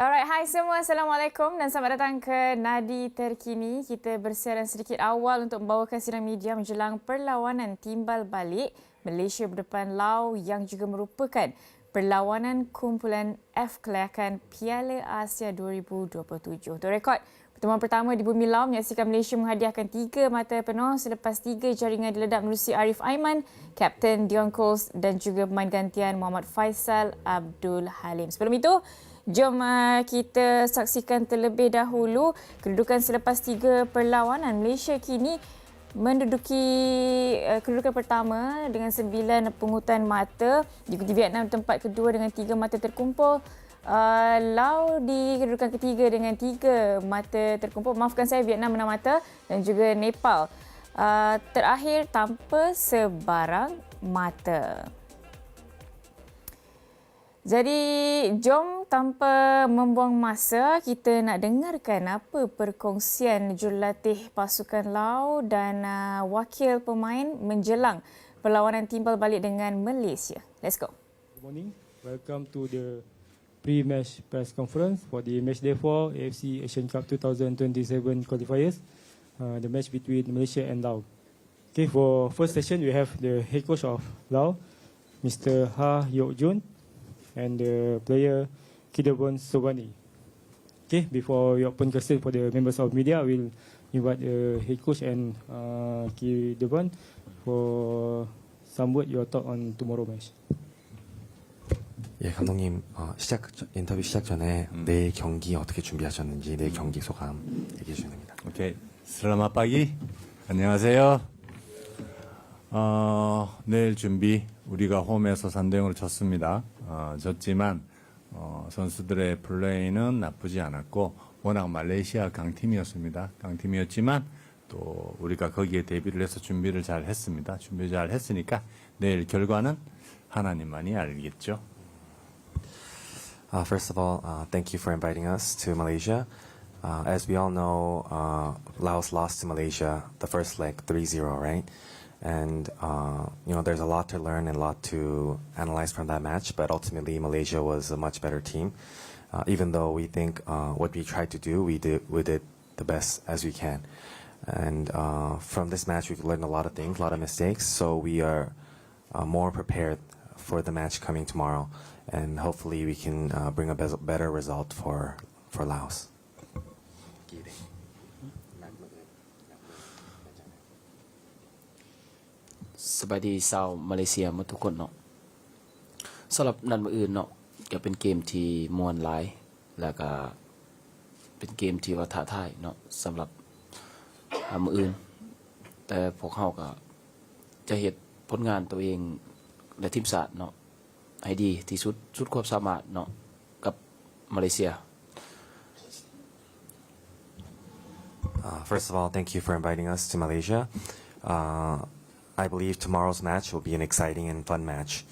Alright, hai semua. Assalamualaikum dan selamat datang ke Nadi Terkini. Kita bersiaran sedikit awal untuk membawakan sidang media menjelang perlawanan timbal balik Malaysia berdepan Laos yang juga merupakan perlawanan kumpulan F Kelayakan Piala Asia 2027. Untuk rekod, pertemuan pertama di bumi Laos menyaksikan Malaysia menghadiahkan 3 mata penuh selepas 3 jaringan diledap menerusi Arif Aiman, Kapten Dion Coles dan juga pemain gantian Muhammad Faisal Abdul Halim. Sebelum itu, jom kita saksikan terlebih dahulu kedudukan selepas 3 perlawanan. Malaysia kini menduduki kedudukan pertama dengan 9 pungutan mata. Diikuti Vietnam tempat kedua dengan 3 mata terkumpul. Laos di kedudukan ketiga dengan 3 mata terkumpul. Maafkan saya, Vietnam 6 mata dan juga Nepal terakhir tanpa sebarang mata. Jadi, jom tanpa membuang masa, kita nak dengarkan apa perkongsian jurulatih pasukan Laos dan wakil pemain menjelang perlawanan timbal balik dengan Malaysia. Let's go. Good morning. Welcome to the pre-match press conference for the matchday 4 AFC Asian Cup 2027 qualifiers, the match between Malaysia and Laos. Okay, for first session, we have the head coach of Laos, Mr. Ha Yok Jun, and the player Kidabon Sobani. Okay, before we open question for the members of media, we'll invite the head coach and Kidabon for some word your thought on tomorrow match. 예, 감독님, 인터뷰 시작 전에 내일 경기 어떻게 준비하셨는지 내일 경기 소감 얘기해 주시면 됩니다. 오케이, 슬라맛 빠기. 안녕하세요. 내일 준비 우리가 홈에서 3대0으로 졌습니다. 졌지만 선수들의 플레이는 나쁘지 않았고 워낙 말레이시아 강팀이었습니다. 강팀이었지만 또 우리가 거기에 대비를 해서 준비를 잘 했습니다. 준비 잘 했으니까 내일 결과는 하나님만이 알겠죠. First of all, thank you for inviting us to Malaysia. As we all know, Laos lost to Malaysia the first leg 3-0, right? And, there's a lot to learn and a lot to analyze from that match, but ultimately Malaysia was a much better team. Even though we think what we tried to do, we did the best as we can. And from this match, we've learned a lot of things, a lot of mistakes, so we are more prepared for the match coming tomorrow. And hopefully we can bring a better result for Laos. Sabadi sao Malaysia มาทุกคนเนาะสำหรับนัดมื้ออื่นเนาะก็เป็นเกมที่ม่วนหลายแล้วก็เป็นเกมที่ว่าท้าทายเนาะสำหรับมื้ออื่นแต่พวกเราก็จะเฮ็ดผลงานตัวเองและทีมชาติเนาะให้ดีที่สุดสุดความสามารถเนาะกับมาเลเซีย First of all, thank you for inviting us to Malaysia. I believe tomorrow's match will be an exciting and fun match.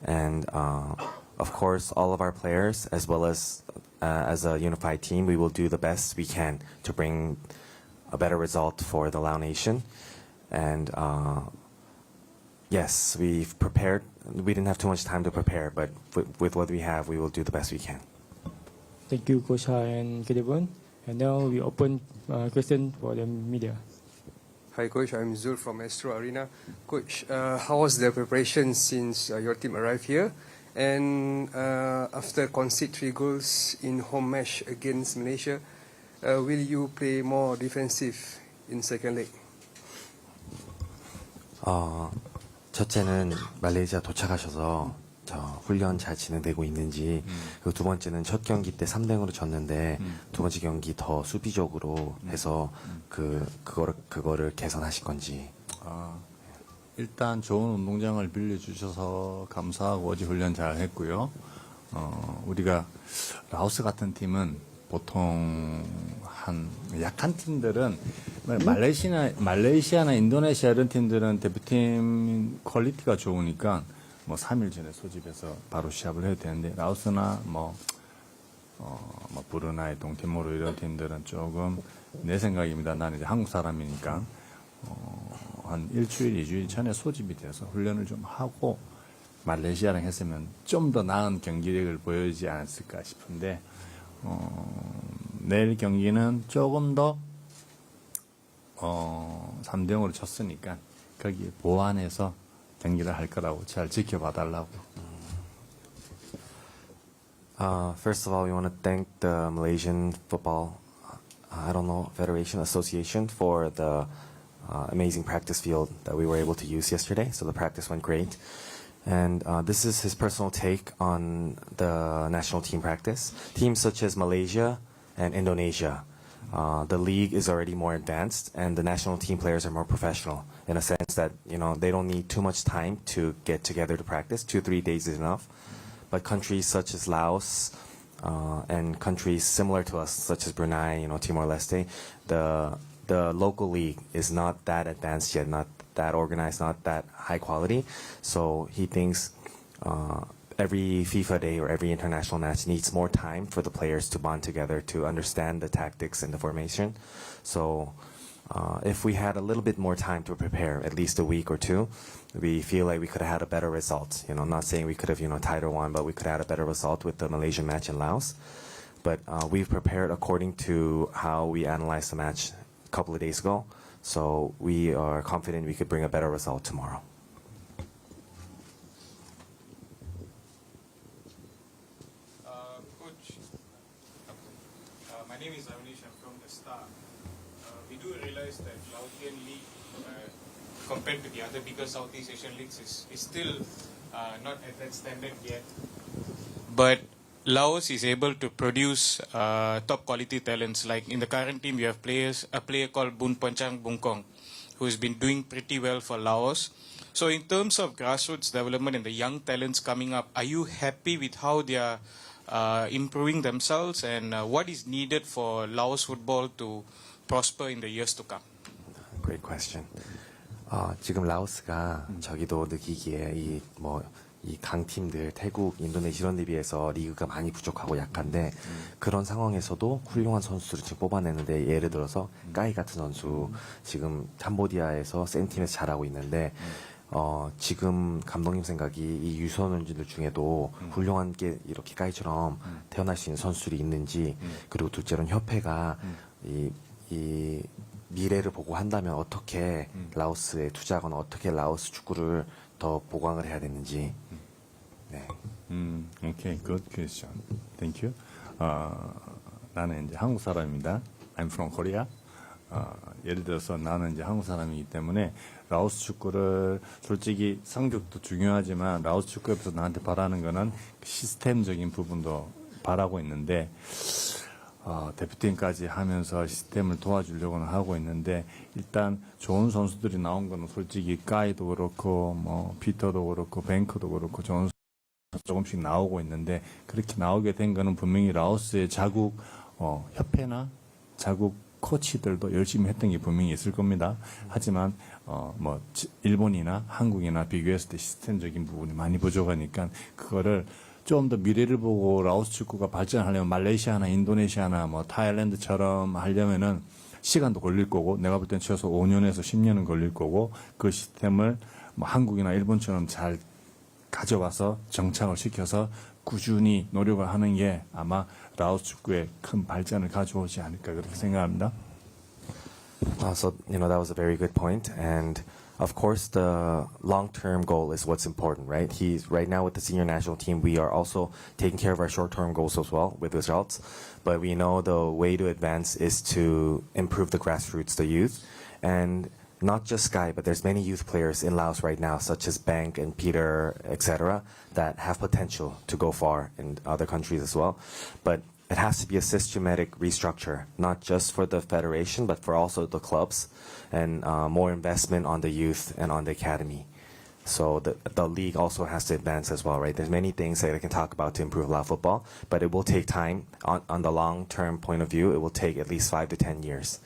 And of course, all of our players, as well as a unified team, we will do the best we can to bring a better result for the Lao Nation. And yes, we've prepared. We didn't have too much time to prepare, but with what we have, we will do the best we can. Thank you, Coach Ha and Kidabon. And now we open question for the media. Hi Coach, I'm Zul from Astro Arena. Coach, how was the preparation since your team arrived here? And after concede 3 goals in home match against Malaysia, will you play more defensive in second leg? 첫째는 말레이시아 도착하셔서 훈련 잘 진행되고 있는지, 그리고 두 번째는 첫 경기 때 3대0으로 졌는데 두 번째 경기 더 수비적으로 해서 그거를 개선하실 건지. 일단 좋은 운동장을 빌려주셔서 감사하고 어제 훈련 잘 했고요. 우리가 라오스 같은 팀은 보통 약한 팀들은 말레이시아나 인도네시아 이런 팀들은 대표팀 퀄리티가 좋으니까 3일 전에 소집해서 바로 시합을 해도 되는데 라오스나 브루나이, 동티모르 이런 팀들은 조금 내 생각입니다. 나는 이제 한국 사람이니까 한 일주일, 2주일 전에 소집이 돼서 훈련을 좀 하고 말레이시아랑 했으면 좀 더 나은 경기력을 보여주지 않았을까 싶은데 내일 경기는 조금 더 3대 0으로 쳤으니까 거기에 보완해서 경기를 할 거라고 잘 지켜봐 달라고. First of all, we want to thank the Malaysian Football, Federation Association for the amazing practice field that we were able to use yesterday. So the practice went great. And this is his personal take on the national team practice. Teams such as Malaysia and Indonesia, the league is already more advanced and the national team players are more professional in a sense that, they don't need too much time to get together to practice. 2-3 days is enough. But countries such as Laos and countries similar to us, such as Brunei, Timor-Leste, the local league is not that advanced yet, not that organized, not that high quality. So he thinks every FIFA day or every international match needs more time for the players to bond together to understand the tactics and the formation. So if we had a little bit more time to prepare, at least a week or two, we feel like we could have had a better result. I'm not saying we could have, tied or won, but we could have had a better result with the Malaysian match in Laos. But we've prepared according to how we analyzed the match a couple of days ago. So we are confident we could bring a better result tomorrow. Coach, my name is Avnish. I'm from the Star. We do realize that Laotian League, compared to the other bigger Southeast Asian leagues, is still not at that standard yet. But Laos is able to produce top quality talents. Like in the current team, you have a player called Bun Panchang Bungkong, who has been doing pretty well for Laos. So in terms of grassroots development and the young talents coming up, are you happy with how they are improving themselves, and what is needed for Laos football to prosper in the years to come? Great question. 지금 라오스가 저기도 느끼기에 이 강팀들, 태국, 인도네시아 이런 데 비해서 리그가 많이 부족하고 약한데 그런 상황에서도 훌륭한 선수들을 지금 뽑아내는데, 예를 들어서 까이 같은 선수 지금 캄보디아에서 센 팀에서 잘하고 있는데 지금 감독님 생각이 이 유소년들 중에도 훌륭한 게 이렇게 까이처럼 태어날 수 있는 선수들이 있는지, 그리고 둘째로는 협회가 이 미래를 보고 한다면 어떻게 라오스에 투자하거나 어떻게 라오스 축구를 더 보강을 해야 되는지. 네. Okay, good question. Thank you. 나는 이제 한국 사람입니다. I'm from Korea. 예를 들어서 나는 이제 한국 사람이기 때문에 라오스 축구를 솔직히 성적도 중요하지만 라오스 축구에서 나한테 바라는 거는 시스템적인 부분도 바라고 있는데 대표팀까지 하면서 시스템을 도와주려고는 하고 있는데, 일단 좋은 선수들이 나온 거는 솔직히 까이도 그렇고 뭐 피터도 그렇고 뱅크도 그렇고 좋은 선수 조금씩 나오고 있는데, 그렇게 나오게 된 거는 분명히 라오스의 자국 협회나 자국 코치들도 열심히 했던 게 분명히 있을 겁니다. 하지만 뭐 일본이나 한국이나 비교했을 때 시스템적인 부분이 많이 부족하니까 그거를 좀 더 미래를 보고 라오스 축구가 발전하려면 말레이시아나 인도네시아나 뭐 타일랜드처럼 하려면은 시간도 걸릴 거고, 내가 볼 땐 최소 5년에서 10년은 걸릴 거고, 그 시스템을 뭐 한국이나 일본처럼 잘 가져와서 정착을 시켜서 꾸준히 노력을 하는 게 아마 라오스 축구에 큰 발전을 가져오지 않을까 그렇게 생각합니다. So, that was a very good point. And of course, the long-term goal is what's important, right? Right now with the senior national team, we are also taking care of our short-term goals as well with results. But we know the way to advance is to improve the grassroots, the youth. And not just Sky, but there's many youth players in Laos right now, such as Bank and Peter, etc., that have potential to go far in other countries as well. But it has to be a systematic restructure, not just for the federation, but for also the clubs, and more investment on the youth and on the academy. So the league also has to advance as well, right? There's many things that I can talk about to improve Lao football, but it will take time. On the long-term point of view, it will take at least 5 to 10 years.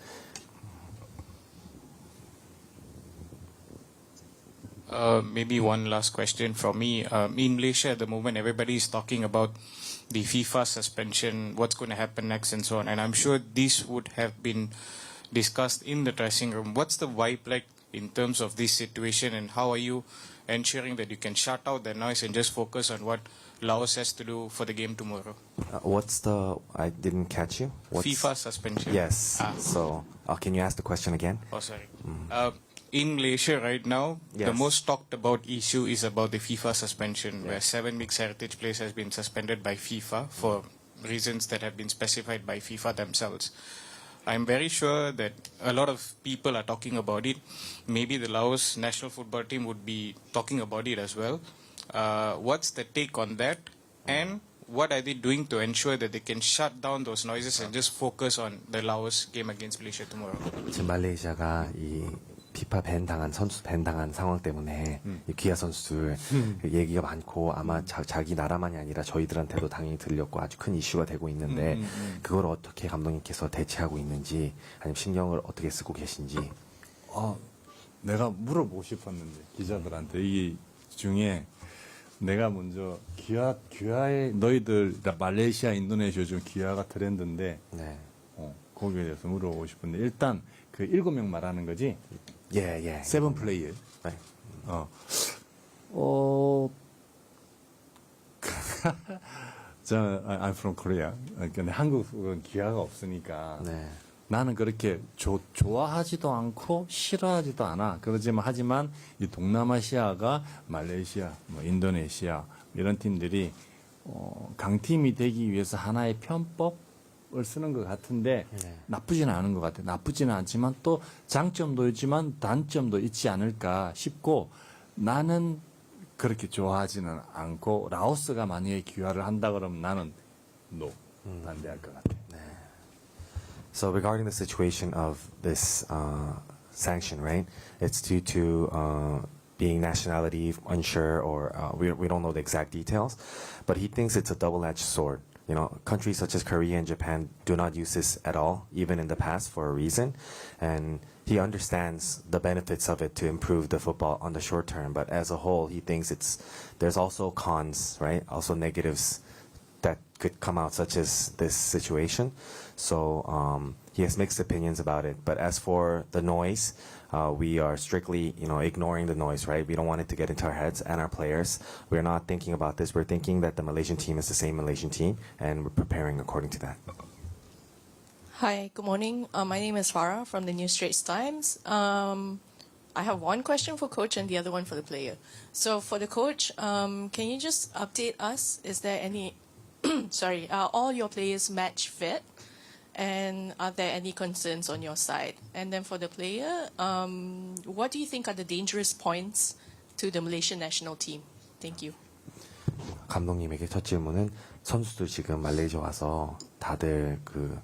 Maybe one last question from me. In Malaysia at the moment, everybody is talking about the FIFA suspension, what's going to happen next and so on. And I'm sure this would have been discussed in the dressing room. What's the vibe like in terms of this situation, and how are you ensuring that you can shut out the noise and just focus on what Laos has to do for the game tomorrow. What's the? I didn't catch you. What's, FIFA suspension. Yes. Ah. So, can you ask the question again? Oh, sorry. In Malaysia right now, the Yes. most talked about issue is about the FIFA suspension, where 7 mixed heritage players has been suspended by FIFA for reasons that have been specified by FIFA themselves. I'm very sure that a lot of people are talking about it. Maybe the Laos national football team would be talking about it as well. What's the take on that? And what are they doing to ensure that they can shut down those noises and just focus on the Laos game against Malaysia tomorrow? 지금 말레이시아가 이 피파 밴 당한 선수 밴 당한 상황 때문에 이 기아 선수들 그 얘기가 많고 아마 자기 나라만이 아니라 저희들한테도 당연히 들렸고 아주 큰 이슈가 되고 있는데 그걸 어떻게 감독님께서 대체하고 있는지 아니면 신경을 어떻게 쓰고 계신지. 내가 물어보고 싶었는데 기자들한테 이 중에 내가 먼저 기아의 너희들 말레이시아, 인도네시아 좀 기아가 트렌드인데 네. 거기에 대해서 물어보고 싶은데 일단 그 7명 말하는 거지? 예. 7 플레이어. 네. I'm from Korea. 근데 한국은 기아가 없으니까 네. 나는 그렇게 좋아하지도 않고 싫어하지도 않아. 하지만 이 동남아시아가 말레이시아, 인도네시아 이런 팀들이 강팀이 되기 위해서 하나의 편법을 쓰는 것 같은데 나쁘지는 않은 것 같아. 나쁘지는 않지만 또 장점도 있지만 단점도 있지 않을까 싶고 나는 그렇게 좋아하지는 않고 라오스가 만약에 귀화를 한다 그러면 나는 반대할 것 같아. So regarding the situation of this sanction, right? It's due to being nationality unsure, or we don't know the exact details. But he thinks it's a double-edged sword. You know, countries such as Korea and Japan do not use this at all, even in the past, for a reason. And he understands the benefits of it to improve the football on the short term. But as a whole, he thinks there's also cons, right? Also negatives that could come out, such as this situation. So he has mixed opinions about it. But as for the noise, we are strictly, ignoring the noise, right? We don't want it to get into our heads and our players. We're not thinking about this. We're thinking that the Malaysian team is the same Malaysian team, and we're preparing according to that. Hi, good morning. My name is Farah from the New Straits Times. I have one question for coach and the other one for the player. So for the coach, can you just update us? Is there any, are all your players match fit? And are there any concerns on your side? And then for the player, what do you think are the dangerous points to the Malaysian national team? Thank you. 감독님에게 첫 질문은 선수들 지금 말레이시아 와서 다들 그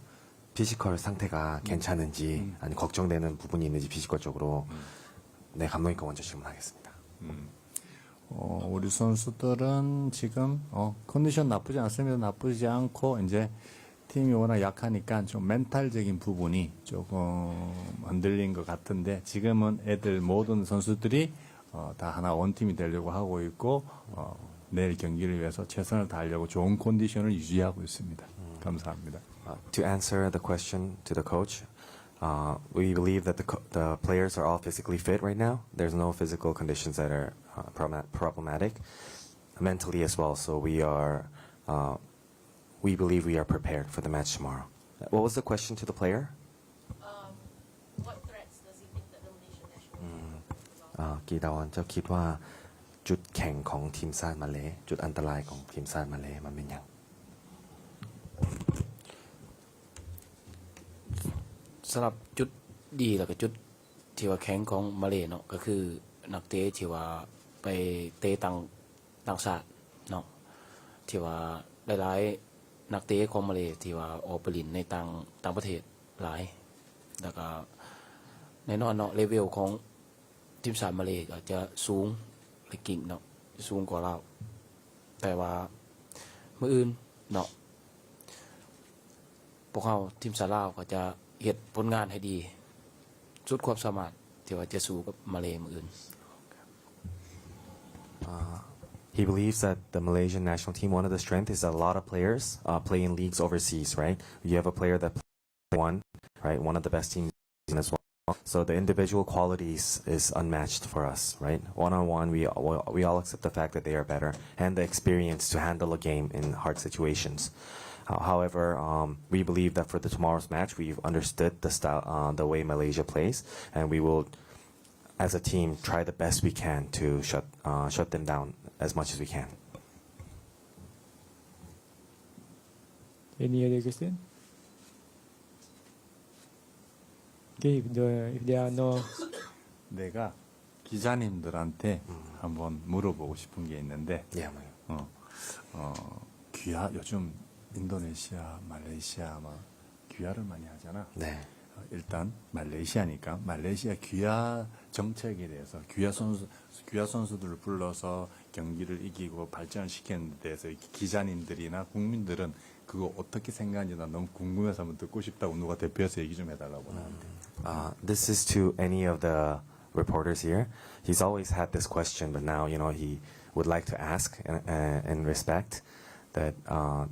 피지컬 상태가 괜찮은지 아니 걱정되는 부분이 있는지 피지컬적으로 네 감독님께 먼저 질문하겠습니다. 우리 선수들은 지금 컨디션 나쁘지 않습니다. 나쁘지 않고 이제 팀이 워낙 약하니까 좀 멘탈적인 부분이 조금 흔들린 것 같은데 지금은 모든 선수들이 다 하나 원팀이 되려고 하고 있고 내일 경기를 위해서 최선을 다하려고 좋은 컨디션을 유지하고 있습니다. 감사합니다. To answer the question to the coach, we believe that the players are all physically fit right now. There's no physical conditions that are problematic, mentally as well. So we believe we are prepared for the match tomorrow. What was the question to the player? What threats does he think that the Malaysian national team กีดาวันเจ้าคิดว่าจุดแข่งของทีมชาติมาเลจุดอันตรายของทีมชาติมาเลมันเป็นอย่าง สำหรับจุดดีแล้วก็จุดที่ว่าแข็งของมาเลเนาะก็คือนักเตะที่ว่าไปเตะต่างชาติเนาะที่ว่าหลายๆนักเตะของมาเลที่ว่าออกไปเล่นในต่างประเทศหลายแล้วก็ในนอนเนาะเลเวลของทีมชาติมาเลอาจจะสูงและเก่งเนาะสูงกว่าเราแต่ว่ามื้ออื่นเนาะพวกเขาทีมชาติลาวก็จะเฮ็ดผลงานให้ดีสุดความสามารถที่ว่าจะสู้กับมาเลมื้ออื่น He believes that the Malaysian national team, one of the strengths is that a lot of players play in leagues overseas, right? You have a player that played one of the best teams as well. So the individual qualities is unmatched for us, right? One-on-one, we all accept the fact that they are better and the experience to handle a game in hard situations. However, we believe that for the tomorrow's match, we've understood the style, the way Malaysia plays, and we will, as a team, try the best we can to shut them down as much as we can. Any other question? Okay, if there are no. 내가 기자님들한테 한번 물어보고 싶은 게 있는데, Yeah, 요즘 인도네시아, 말레이시아 귀화를 많이 하잖아. 네. 일단 말레이시아니까 말레이시아 귀화 정책에 대해서 귀화 선수들을 불러서 경기를 이기고 발전시키는 데 대해서 기자님들이나 국민들은 그거 어떻게 생각하는지 난 너무 궁금해서 한번 듣고 싶다고 누가 대표해서 얘기 좀 해달라고 나한테. This is to any of the reporters here. He's always had this question, but now, he would like to ask in respect that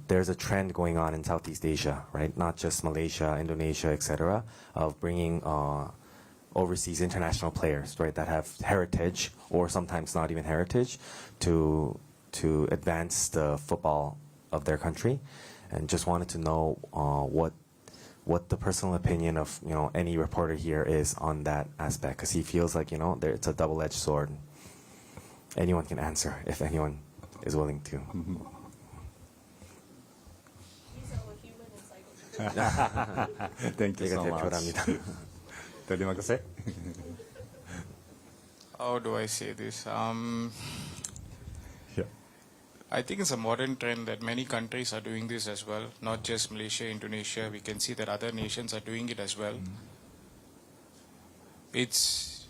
there's a trend going on in Southeast Asia, right? Not just Malaysia, Indonesia, etc., of bringing overseas international players, right, that have heritage or sometimes not even heritage to advance the football of their country, and just wanted to know what the personal opinion of any reporter here is on that aspect, because he feels like it's a double-edged sword. Anyone can answer if anyone is willing to. Thank you so much. 대표랍니다. Terima kasih. How do I say this? Yeah. I think it's a modern trend that many countries are doing this as well, not just Malaysia, Indonesia. We can see that other nations are doing it as well. It's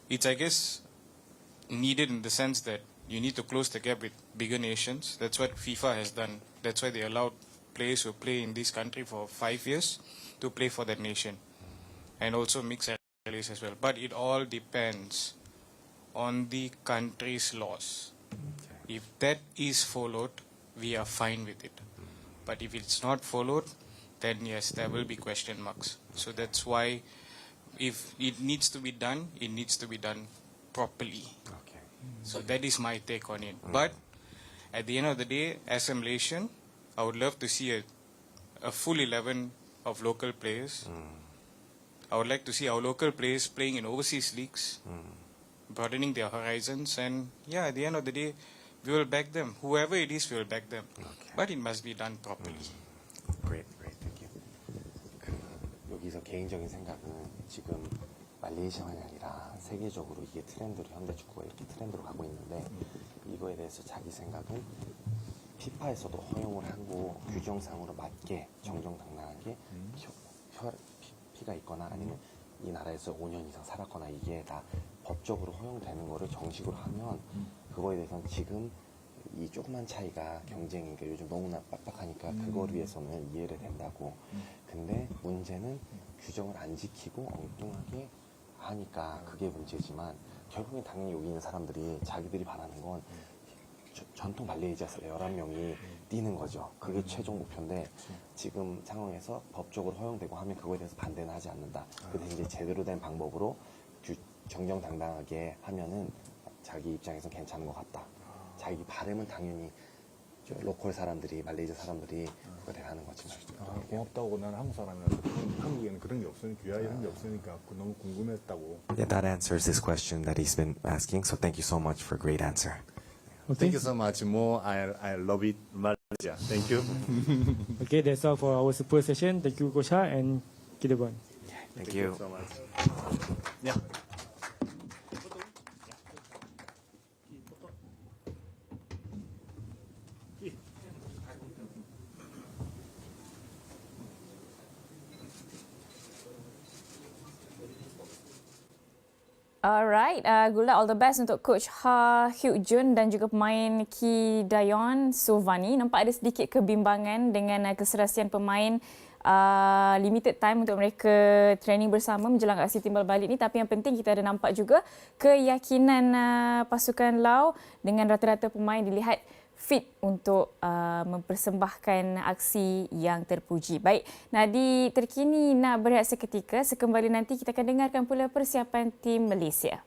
I guess, needed in the sense that you need to close the gap with bigger nations. That's what FIFA has done. That's why they allowed players who play in this country for 5 years to play for that nation, and also mix players as well. But it all depends on the country's laws. If that is followed, we are fine with it. But if it's not followed, then yes, there will be question marks. So that's why, if it needs to be done, it needs to be done properly. Okay. So that is my take on it. But at the end of the day, as a Malaysian, I would love to see a full 11 of local players. I would like to see our local players playing in overseas leagues, broadening their horizons, and yeah, at the end of the day, we will back them. Whoever it is, we will back them. Okay. But it must be done properly. Great, thank you. 여기서 개인적인 생각은 지금 말레이시아만이 아니라 세계적으로 이게 트렌드로 현대 축구가 이렇게 트렌드로 가고 있는데 이거에 대해서 자기 생각은 FIFA에서도 허용을 하고 규정상으로 맞게 정정당당하게 피가 있거나 아니면 이 나라에서 5년 이상 살았거나 이게 다 법적으로 허용되는 거를 정식으로 하면 그거에 대해서는 지금 이 조그만 차이가 경쟁이니까 요즘 너무나 빡빡하니까 그걸 위해서는 이해를 된다고. 근데 문제는 규정을 안 지키고 엉뚱하게 하니까 그게 문제지만 결국엔 당연히 여기 있는 사람들이 자기들이 바라는 건 전통 말레이시아에서 11명이 뛰는 거죠. 그게 최종 목표인데 지금 상황에서 법적으로 허용되고 하면 그거에 대해서 반대는 하지 않는다. 근데 이제 제대로 된 방법으로 정정당당하게 하면은 자기 입장에서 괜찮은 것 같다. 자기 바람은 당연히 로컬 사람들이 말레이시아 사람들이 그걸 하는 거지만. 고맙다고 난 한국 사람이라서 한국에는 그런 게 없으니까 귀화 이런 게 없으니까 너무 궁금했다고. Yeah, that answers this question that he's been asking. So thank you so much for a great answer. Thank you so much. More, I love it, Malaysia. Thank you. Okay, that's all for our super session. Thank you, Coach Ha, and Kidabon. Thank you. so much. Yeah. Alright, good luck, all the best untuk Coach Ha Hyuk Jun dan juga pemain Ki Dayon Sovani. Nampak ada sedikit kebimbangan dengan keserasian pemain limited time untuk mereka training bersama menjelang aksi timbal balik ni. Tapi yang penting kita ada nampak juga keyakinan pasukan Laos dengan rata-rata pemain dilihat fit untuk mempersembahkan aksi yang terpuji. Baik, Nadi Terkini nak berehat seketika. Sekembali nanti kita akan dengarkan pula persiapan tim Malaysia.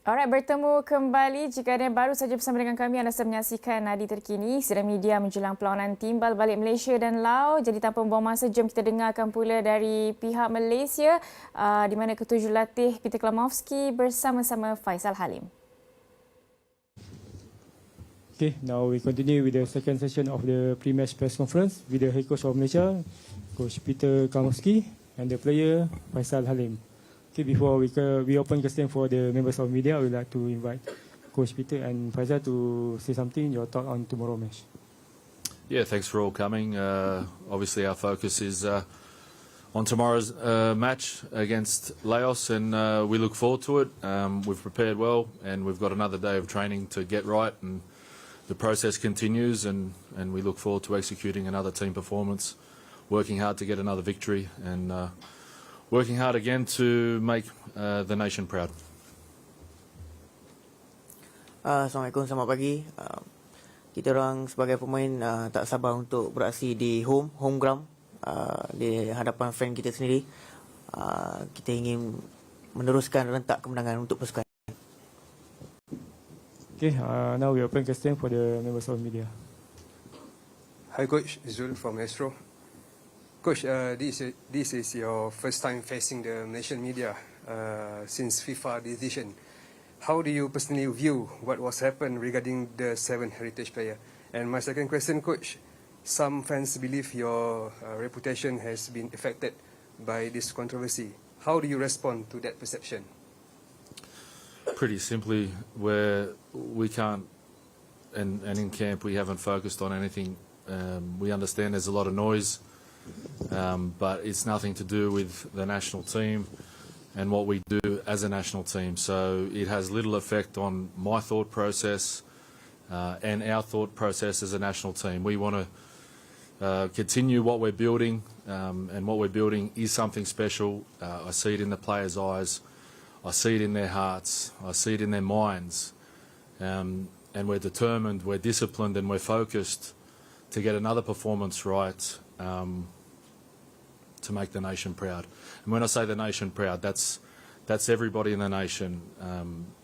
Alright, bertemu kembali. Jika ada yang baru saja bersama dengan kami, anda sedang menyaksikan Nadi Terkini, sidang media menjelang perlawanan timbal balik Malaysia dan Laos. Jadi tanpa membuang masa, jom kita dengarkan pula dari pihak Malaysia di mana Ketua Jurulatih Peter Klamovski bersama-sama Faisal Halim. Okay, now we continue with the second session of the pre-match press conference with the head coach of Malaysia, Coach Peter Klamovski, and the player Faisal Halim. Okay, before we open question for the members of media, I would like to invite Coach Peter and Faisal to say something, your thought on tomorrow match. Yeah, thanks for all coming. Obviously, our focus is on tomorrow's match against Laos, and we look forward to it. We've prepared well, and we've got another day of training to get right, and the process continues, and we look forward to executing another team performance, working hard to get another victory, and working hard again to make the nation proud. Assalamualaikum, selamat pagi. Kita orang sebagai pemain tak sabar untuk beraksi di home ground, di hadapan fan kita sendiri. Kita ingin meneruskan rentak kemenangan untuk pasukan. Okay, now we open question for the members of media. Hi Coach, Zul from Astro. Coach, this is your first time facing the Malaysian media since FIFA decision. How do you personally view what was happened regarding the 7 heritage player? And my second question, Coach, some fans believe your reputation has been affected by this controversy. How do you respond to that perception? Pretty simply, where we can't, and in camp we haven't focused on anything. We understand there's a lot of noise, but it's nothing to do with the national team and what we do as a national team. So it has little effect on my thought process and our thought process as a national team. We want to continue what we're building, and what we're building is something special. I see it in the players' eyes. I see it in their hearts. I see it in their minds. And we're determined, we're disciplined, and we're focused to get another performance right, to make the nation proud. And when I say the nation proud, that's everybody in the nation.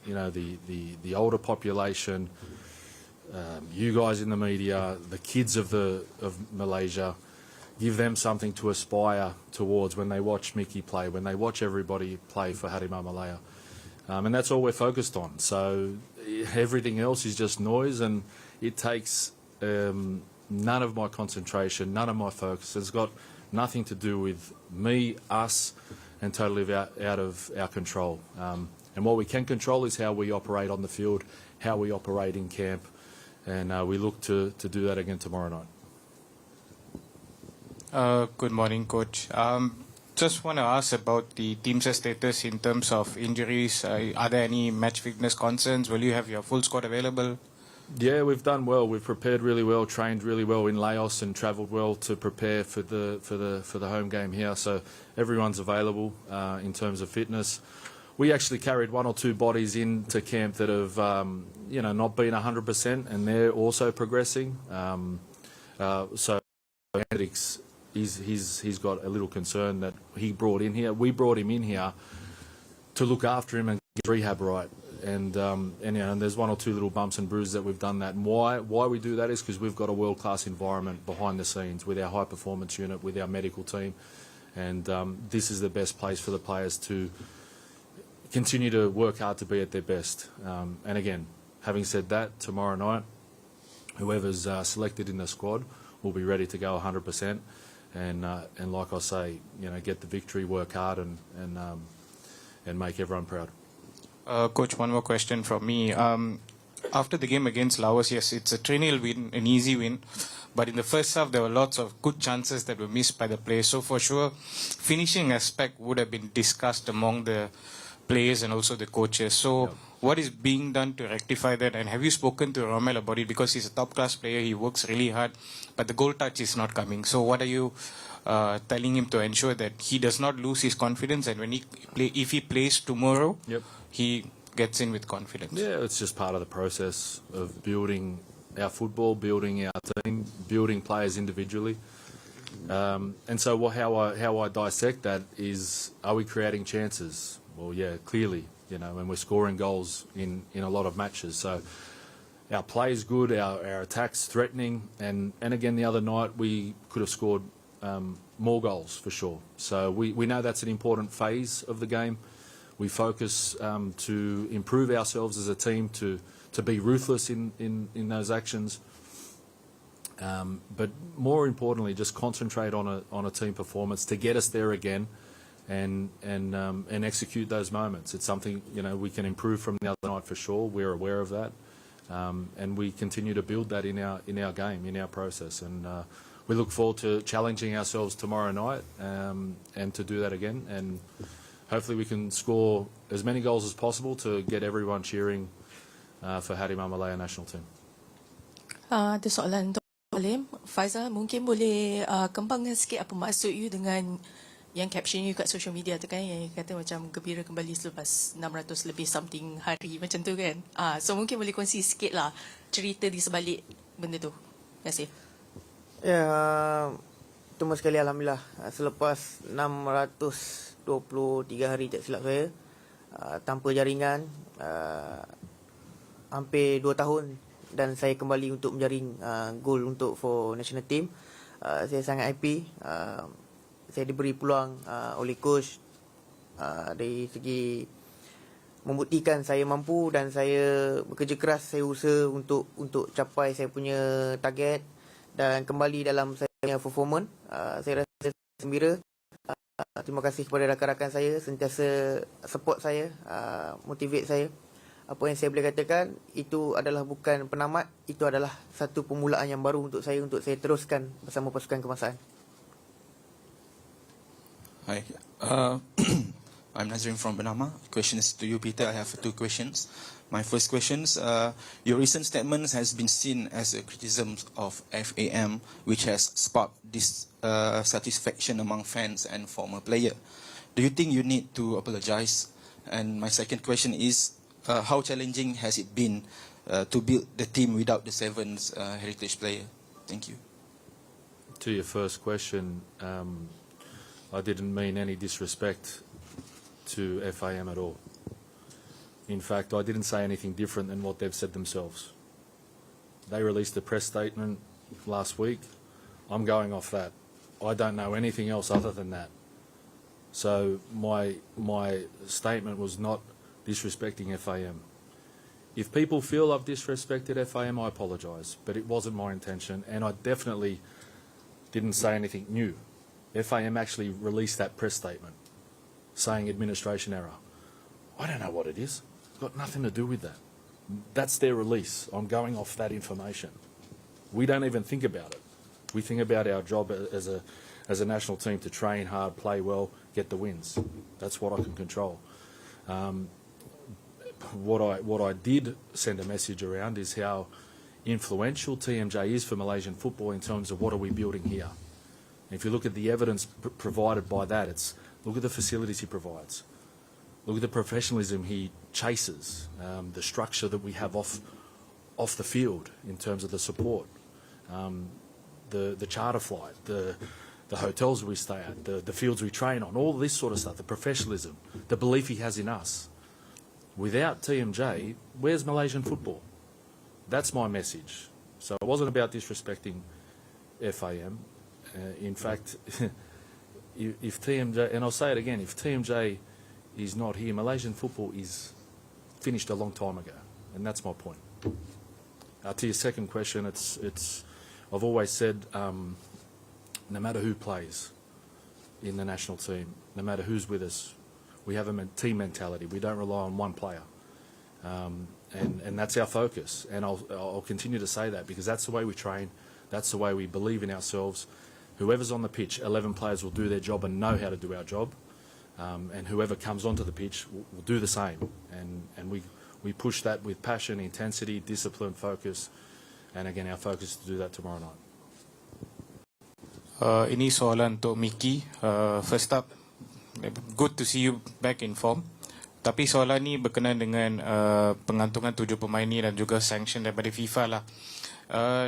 You know, the older population, you guys in the media, the kids of Malaysia. Give them something to aspire towards when they watch Mickey play, when they watch everybody play for Harimau Malaya. And that's all we're focused on. So everything else is just noise, and it takes none of my concentration, none of my focus. It's got nothing to do with me, us, and totally out of our control. And what we can control is how we operate on the field, how we operate in camp, and we look to do that again tomorrow night. Good morning, Coach. Just want to ask about the team's status in terms of injuries. Are there any match fitness concerns? Will you have your full squad available? Yeah, we've done well. We've prepared really well, trained really well in Laos, and travelled well to prepare for the home game here. So everyone's available in terms of fitness. We actually carried one or two bodies into camp that have not been 100%, and they're also progressing. So analytics, he's got a little concern that he brought in here. We brought him in here to look after him and get rehab right. And there's one or two little bumps and bruises that we've done that. And why we do that is because we've got a world-class environment behind the scenes with our high-performance unit, with our medical team. And this is the best place for the players to continue to work hard to be at their best. And again, having said that, tomorrow night, whoever's selected in the squad will be ready to go 100%. And like I say, get the victory, work hard, and make everyone proud. Coach, one more question from me. After the game against Laos, yes, it's a 3-0 win, an easy win. But in the first half, there were lots of good chances that were missed by the players. So for sure, finishing aspect would have been discussed among the players and also the coaches. So what is being done to rectify that? And have you spoken to Romel about it? Because he's a top-class player, he works really hard, but the goal touch is not coming. So what are you telling him to ensure that he does not lose his confidence, and when if he plays tomorrow, he gets in with confidence? Yeah, it's just part of the process of building our football, building our team, building players individually. And so how I dissect that is, are we creating chances? Well, yeah, clearly, and we're scoring goals in a lot of matches. So our play is good, our attack's threatening, and again the other night we could have scored more goals for sure. So we know that's an important phase of the game. We focus to improve ourselves as a team, to be ruthless in those actions. But more importantly, just concentrate on a team performance to get us there again, and execute those moments. It's something we can improve from the other night for sure. We're aware of that, and we continue to build that in our game, in our process. And we look forward to challenging ourselves tomorrow night, and to do that again. And hopefully we can score as many goals as possible to get everyone cheering for Harimau Malaya national team. Ada soalan untuk Alim. Faizal, mungkin boleh kembangkan sikit apa maksud you dengan yang caption you kat social media tu kan, yang kata macam gembira kembali selepas 600 lebih something hari macam tu kan. So mungkin boleh kongsi sikit lah cerita di sebalik benda tu. Terima kasih. Ya, pertama sekali Alhamdulillah, selepas 623 hari tak silap saya, tanpa jaringan, hampir 2 tahun, dan saya kembali untuk menjaring gol untuk for national team. Saya sangat happy. Saya diberi peluang oleh coach dari segi membuktikan saya mampu, dan saya bekerja keras, saya usaha untuk capai saya punya target dan kembali dalam saya punya performance. Saya rasa gembira. Terima kasih kepada rakan-rakan saya, sentiasa support saya, motivate saya. Apa yang saya boleh katakan, itu adalah bukan penamat, itu adalah satu permulaan yang baru untuk saya teruskan bersama pasukan kebangsaan. Hi, I'm Nazrin from Bernama. Questions to you, Peter. I have 2 questions. My first questions, your recent statements has been seen as a criticism of FAM, which has sparked dissatisfaction among fans and former player. Do you think you need to apologize? And my second question is, how challenging has it been to build the team without the 7th heritage player? Thank you. To your first question, I didn't mean any disrespect to FAM at all. In fact, I didn't say anything different than what they've said themselves. They released a press statement last week. I'm going off that. I don't know anything else other than that. So my statement was not disrespecting FAM. If people feel I've disrespected FAM, I apologise, but it wasn't my intention, and I definitely didn't say anything new. FAM actually released that press statement saying administration error. I don't know what it is. It's got nothing to do with that. That's their release. I'm going off that information. We don't even think about it. We think about our job as a national team to train hard, play well, get the wins. That's what I can control. What I did send a message around is how influential TMJ is for Malaysian football in terms of what are we building here. And if you look at the evidence provided by that, it's look at the facilities he provides. Look at the professionalism he chases, the structure that we have off the field in terms of the support, the charter flight, the hotels we stay at, the fields we train on, all this sort of stuff, the professionalism, the belief he has in us. Without TMJ, where's Malaysian football? That's my message. So it wasn't about disrespecting FAM. In fact, if TMJ, and I'll say it again, if TMJ is not here, Malaysian football is finished a long time ago, and that's my point. To your second question, I've always said, no matter who plays in the national team, no matter who's with us, we have a team mentality. We don't rely on one player, and that's our focus. And I'll continue to say that because that's the way we train, that's the way we believe in ourselves. Whoever's on the pitch, 11 players will do their job and know how to do our job, and whoever comes onto the pitch will do the same. And we push that with passion, intensity, discipline, focus, and again, our focus is to do that tomorrow night. Ini soalan untuk Mickey. First up, good to see you back in form. Tapi soalan ni berkenaan dengan pengantungan 7 pemain ni dan juga sanction daripada FIFA lah.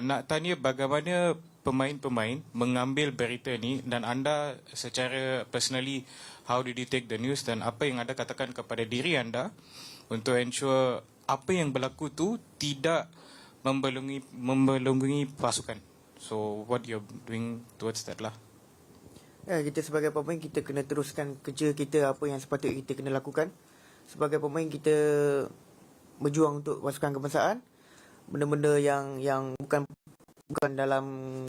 Nak tanya bagaimana pemain-pemain mengambil berita ni dan anda secara personally, how did you take the news dan apa yang anda katakan kepada diri anda untuk ensure apa yang berlaku tu tidak membelenggu pasukan. So what you're doing towards that lah. Ya, kita sebagai pemain kita kena teruskan kerja kita apa yang sepatutnya kita kena lakukan. Sebagai pemain kita berjuang untuk pasukan kebangsaan. Benda-benda yang bukan dalam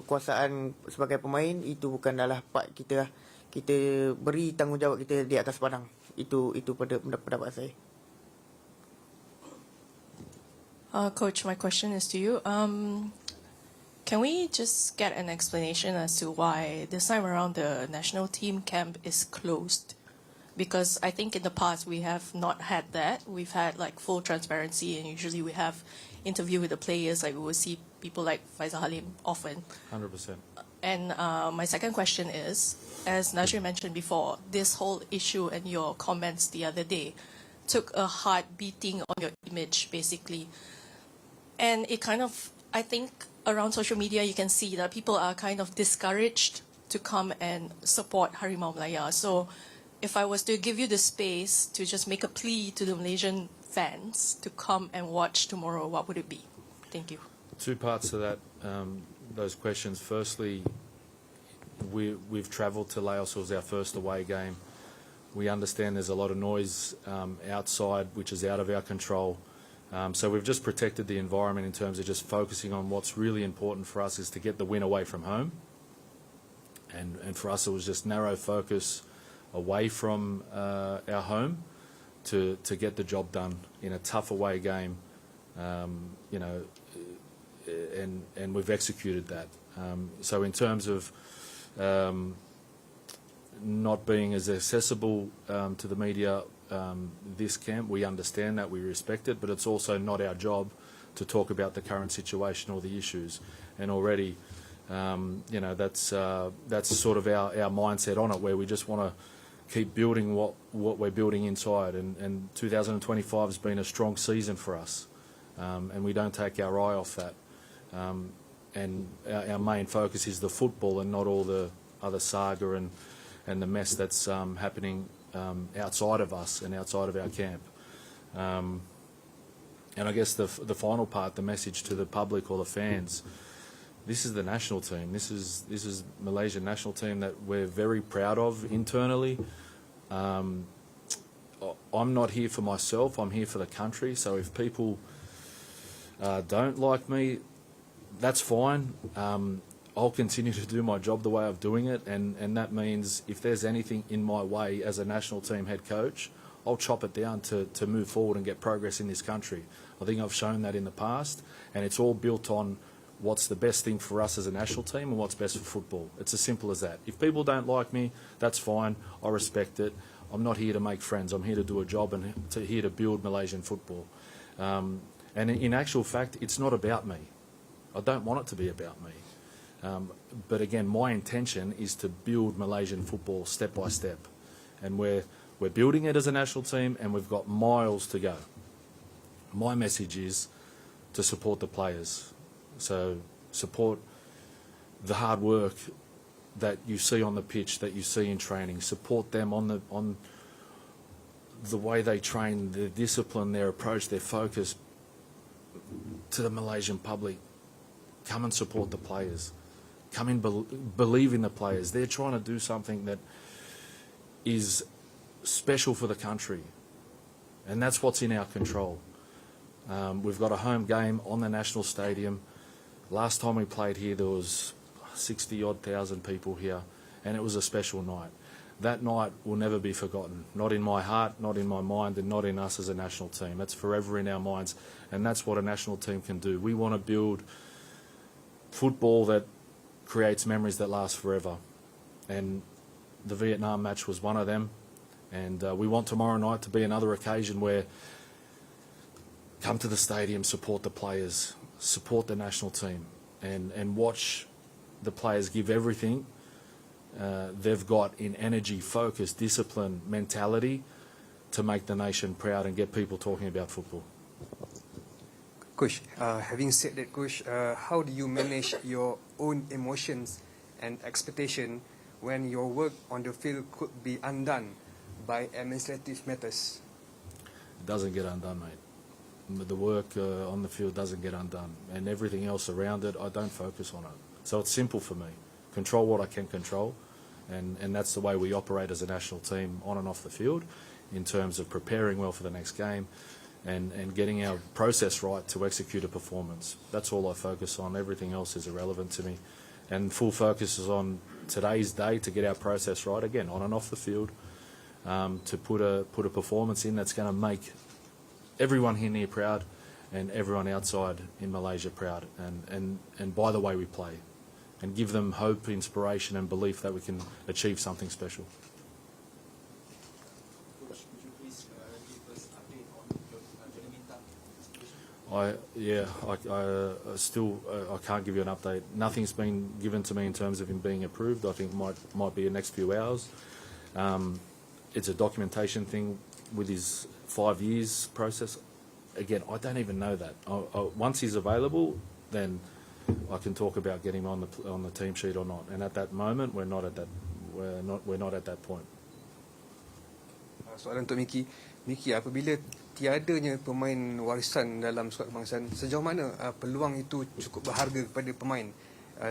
kuasaan sebagai pemain, itu bukan dalam part kita lah. Kita beri tanggungjawab kita di atas padang. Itu pada pendapat saya. Coach, my question is to you. Can we just get an explanation as to why this time around the national team camp is closed? Because I think in the past we have not had that. We've had like full transparency, and usually we have interview with the players. Like we will see people like Faisal Halim often. 100%. And my second question is, as Najri mentioned before, this whole issue and your comments the other day took a hard beating on your image, basically. And it kind of, I think, around social media, you can see that people are kind of discouraged to come and support Harimau Malaya. So if I was to give you the space to just make a plea to the Malaysian fans to come and watch tomorrow, what would it be? Thank you. 2 parts to that, those questions. Firstly, we've travelled to Laos. It was our first away game. We understand there's a lot of noise outside, which is out of our control. So we've just protected the environment in terms of just focusing on what's really important for us is to get the win away from home. And for us, it was just narrow focus away from our home to get the job done in a tough away game, you know, and we've executed that. So in terms of not being as accessible to the media this camp, we understand that, we respect it, but it's also not our job to talk about the current situation or the issues. And already, you know, that's sort of our mindset on it, where we just want to keep building what we're building inside. And 2025 has been a strong season for us, and we don't take our eye off that. And our main focus is the football and not all the other saga and the mess that's happening outside of us and outside of our camp. And I guess the final part, the message to the public or the fans, this is the national team. This is Malaysian national team that we're very proud of internally. I'm not here for myself. I'm here for the country. So if people don't like me, that's fine. I'll continue to do my job the way I'm doing it, and that means if there's anything in my way as a national team head coach, I'll chop it down to move forward and get progress in this country. I think I've shown that in the past, and it's all built on what's the best thing for us as a national team and what's best for football. It's as simple as that. If people don't like me, that's fine. I respect it. I'm not here to make friends. I'm here to do a job and here to build Malaysian football. And in actual fact, it's not about me. I don't want it to be about me. But again, my intention is to build Malaysian football step by step. And we're building it as a national team, and we've got miles to go. My message is to support the players. So support the hard work that you see on the pitch, that you see in training. Support them on the way they train, their discipline, their approach, their focus. To the Malaysian public, come and support the players. Come in, believe in the players. They're trying to do something that is special for the country, and that's what's in our control. We've got a home game on the National Stadium. Last time we played here, there was 60-odd thousand people here, and it was a special night. That night will never be forgotten, not in my heart, not in my mind, and not in us as a national team. That's forever in our minds, and that's what a national team can do. We want to build football that creates memories that last forever, and the Vietnam match was one of them, and we want tomorrow night to be another occasion where come to the stadium, support the players, support the national team, and watch the players give everything they've got in energy, focus, discipline, mentality to make the nation proud and get people talking about football. Coach, having said that, Coach, how do you manage your own emotions and expectation when your work on the field could be undone by administrative matters? It doesn't get undone, mate. The work on the field doesn't get undone, and everything else around it, I don't focus on it. So it's simple for me. Control what I can control, and that's the way we operate as a national team on and off the field in terms of preparing well for the next game and getting our process right to execute a performance. That's all I focus on. Everything else is irrelevant to me. And full focus is on today's day to get our process right, again, on and off the field, to put a performance in that's going to make everyone here near proud and everyone outside in Malaysia proud, and by the way we play, and give them hope, inspiration and belief that we can achieve something special. Coach, could you please give us an update on your I still can't give you an update. Nothing's been given to me in terms of him being approved. I think might be the next few hours. It's a documentation thing with his 5 years process. Again, I don't even know that. Once he's available, then I can talk about getting him on the team sheet or not. And at that moment, we're not at that point. Soalan untuk Miki. Miki, apabila tiadanya pemain warisan dalam skuad kebangsaan, sejauh mana peluang itu cukup berharga kepada pemain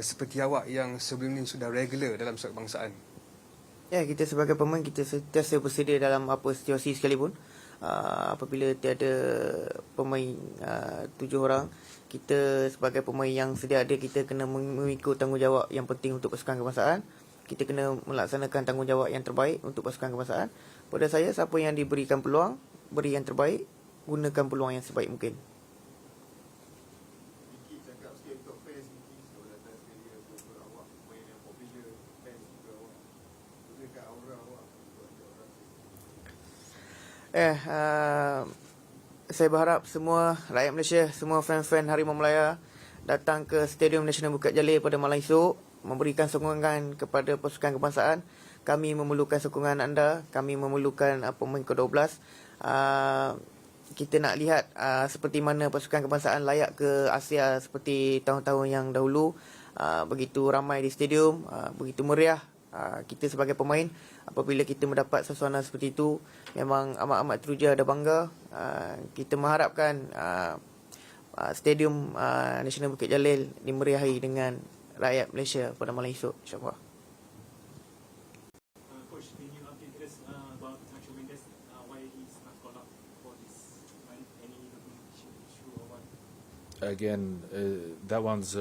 seperti awak yang sebelum ini sudah regular dalam skuad kebangsaan? Ya, kita sebagai pemain, kita sentiasa bersedia dalam apa situasi sekalipun. Apabila tiada pemain 7 orang, kita sebagai pemain yang sedia ada, kita kena mengikut tanggungjawab yang penting untuk pasukan kebangsaan. Kita kena melaksanakan tanggungjawab yang terbaik untuk pasukan kebangsaan. Pada saya, siapa yang diberikan peluang, beri yang terbaik, gunakan peluang yang sebaik mungkin. Saya berharap semua rakyat Malaysia, semua fan-fan Harimau Melaya datang ke Stadium Nasional Bukit Jalil pada malam esok, memberikan sokongan kepada pasukan kebangsaan. Kami memerlukan sokongan anda, kami memerlukan pemain ke-12. Kita nak lihat seperti mana pasukan kebangsaan layak ke Asia seperti tahun-tahun yang dahulu. Begitu ramai di stadium, begitu meriah. Kita sebagai pemain, apabila kita mendapat suasana seperti itu, memang amat-amat teruja dan bangga. Kita mengharapkan Stadium Nasional Bukit Jalil dimeriahi dengan rakyat Malaysia pada malam esok, insyaAllah. Coach, can you update us about Nacho Mendes, why he's not called up for this, any documentation issue or what? again, that one's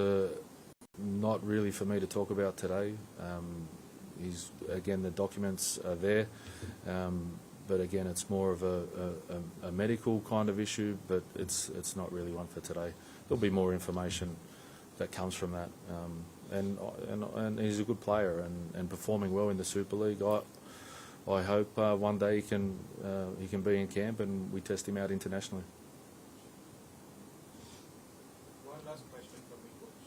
not really for me to talk about today. Again, the documents are there, but again, it's more of a medical kind of issue, but it's not really one for today. There'll be more information that comes from that. And he's a good player and performing well in the Super League. I hope one day he can be in camp and we test him out internationally. One last question from me, Coach.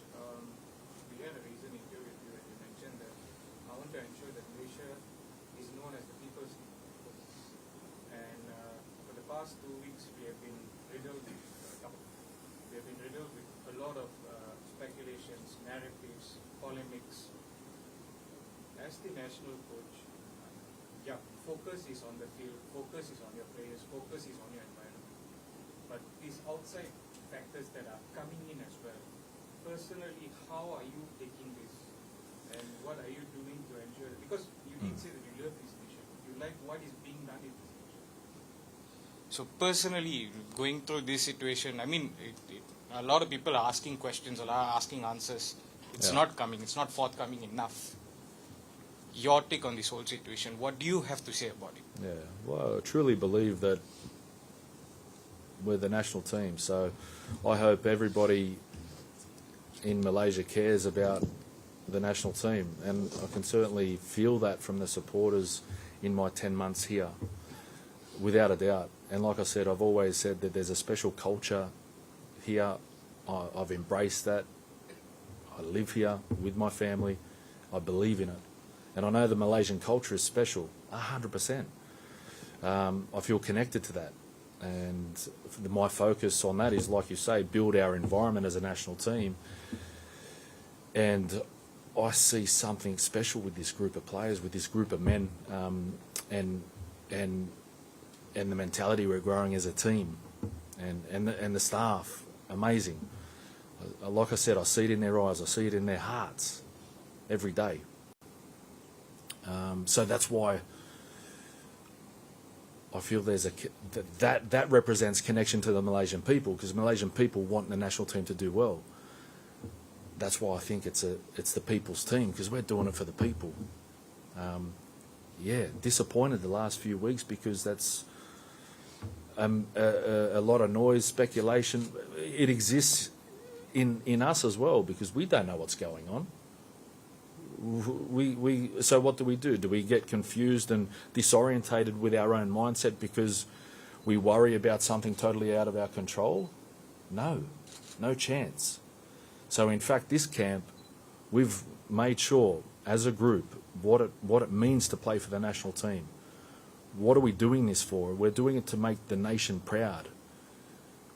We had a recent interview with you and you mentioned that I want to ensure that Malaysia is known as the people's team. And for the past 2 weeks, we have been riddled with a lot of speculations, narratives, polemics. As the national coach, focus is on the field, focus is on your players, focus is on your environment. But these outside factors that are coming in as well, personally, how are you taking this? And what are you doing to ensure that, because you did say that you love this nation, you like what is being done in this nation. So personally, going through this situation, I mean, a lot of people are asking questions, a lot are asking answers. It's not coming, it's not forthcoming enough. Your take on this whole situation, what do you have to say about it? Yeah, well, I truly believe that we're the national team, so I hope everybody in Malaysia cares about the national team, and I can certainly feel that from the supporters in my 10 months here, without a doubt. And like I said, I've always said that there's a special culture here. I've embraced that. I live here with my family. I believe in it. And I know the Malaysian culture is special, 100%. I feel connected to that. And my focus on that is, like you say, build our environment as a national team. And I see something special with this group of players, with this group of men, and the mentality we're growing as a team, and the staff, amazing. Like I said, I see it in their eyes, I see it in their hearts every day. So that's why I feel there's that represents connection to the Malaysian people, because Malaysian people want the national team to do well. That's why I think it's the people's team, because we're doing it for the people. Disappointed the last few weeks because that's a lot of noise, speculation. It exists in us as well, because we don't know what's going on. So what do? Do we get confused and disorientated with our own mindset because we worry about something totally out of our control? No chance. So in fact, this camp, we've made sure as a group what it means to play for the national team. What are we doing this for? We're doing it to make the nation proud.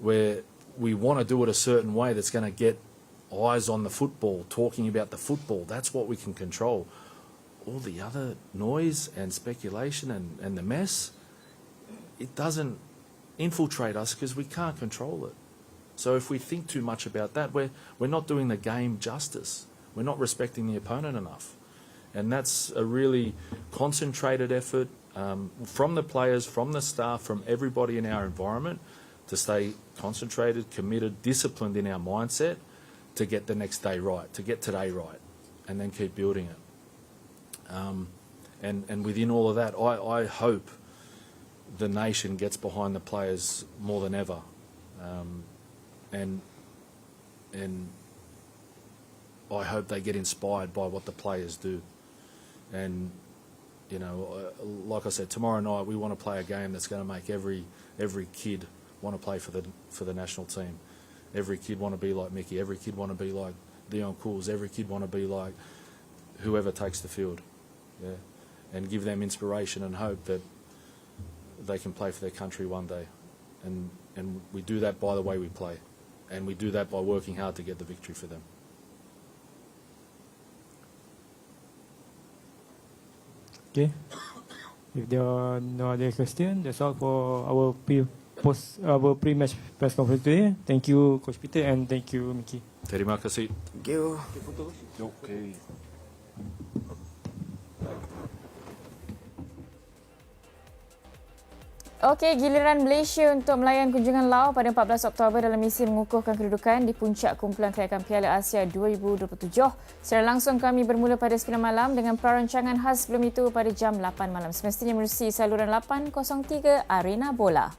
We want to do it a certain way that's going to get eyes on the football, talking about the football. That's what we can control. All the other noise and speculation and the mess, it doesn't infiltrate us because we can't control it. So if we think too much about that, we're not doing the game justice. We're not respecting the opponent enough. And that's a really concentrated effort from the players, from the staff, from everybody in our environment to stay concentrated, committed, disciplined in our mindset to get the next day right, to get today right, and then keep building it. And within all of that, I hope the nation gets behind the players more than ever. And I hope they get inspired by what the players do. And, you know, like I said, tomorrow night we want to play a game that's going to make every kid want to play for the national team. Every kid want to be like Mickey. Every kid want to be like Dion Cools. Every kid want to be like whoever takes the field. Yeah, and give them inspiration and hope that they can play for their country one day. And we do that by the way we play. And we do that by working hard to get the victory for them. Okay. If there are no other questions, that's all for our pre-match press conference today. Thank you, Coach Peter, and thank you, Mickey. Terima kasih. Thank you. Okay. Okey, giliran Malaysia untuk melayan kunjungan Laos pada 14 Oktober dalam misi mengukuhkan kedudukan di puncak kumpulan Kelayakan Piala Asia 2027. Secara langsung kami bermula pada 9 malam dengan perancangan khas sebelum itu pada jam 8 malam. Semestinya menerusi saluran 803 Arena Bola.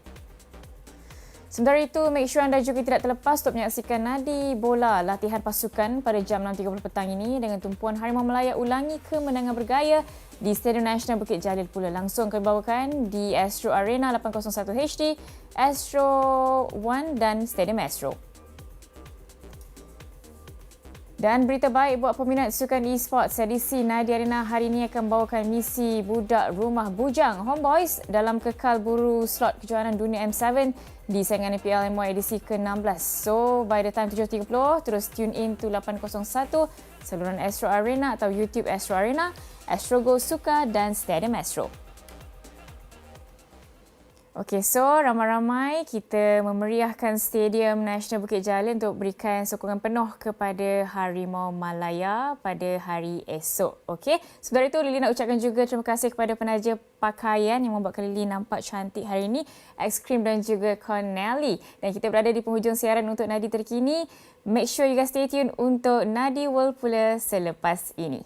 Sementara itu, make sure anda juga tidak terlepas untuk menyaksikan Nadi bola latihan pasukan pada jam 6.30 petang ini dengan tumpuan Harimau Melaya ulangi kemenangan bergaya di Stadium Nasional Bukit Jalil pula. Langsung kami bawakan di Astro Arena 801 HD, Astro One dan Stadium Astro. Dan berita baik buat peminat sukan e-sports, edisi Nadi Arena hari ini akan bawakan misi budak rumah bujang Homeboys dalam kekal buru slot kejuaraan dunia M7 di saingan Piala edisi ke-16. So, by the time 7.30, terus tune in to 801, saluran Astro Arena atau YouTube Astro Arena, Astro Go Sooka dan Stadium Astro. Okey, so ramai-ramai kita memeriahkan Stadium Nasional Bukit Jalil untuk berikan sokongan penuh kepada Harimau Malaya pada hari esok. Okey, sebentar itu Lily nak ucapkan juga terima kasih kepada penaja pakaian yang membuatkan Lily nampak cantik hari ini, Aiskrim dan juga Corneli. Dan kita berada di penghujung siaran untuk Nadi Terkini. Make sure you guys stay tune untuk Nadi World pula selepas ini.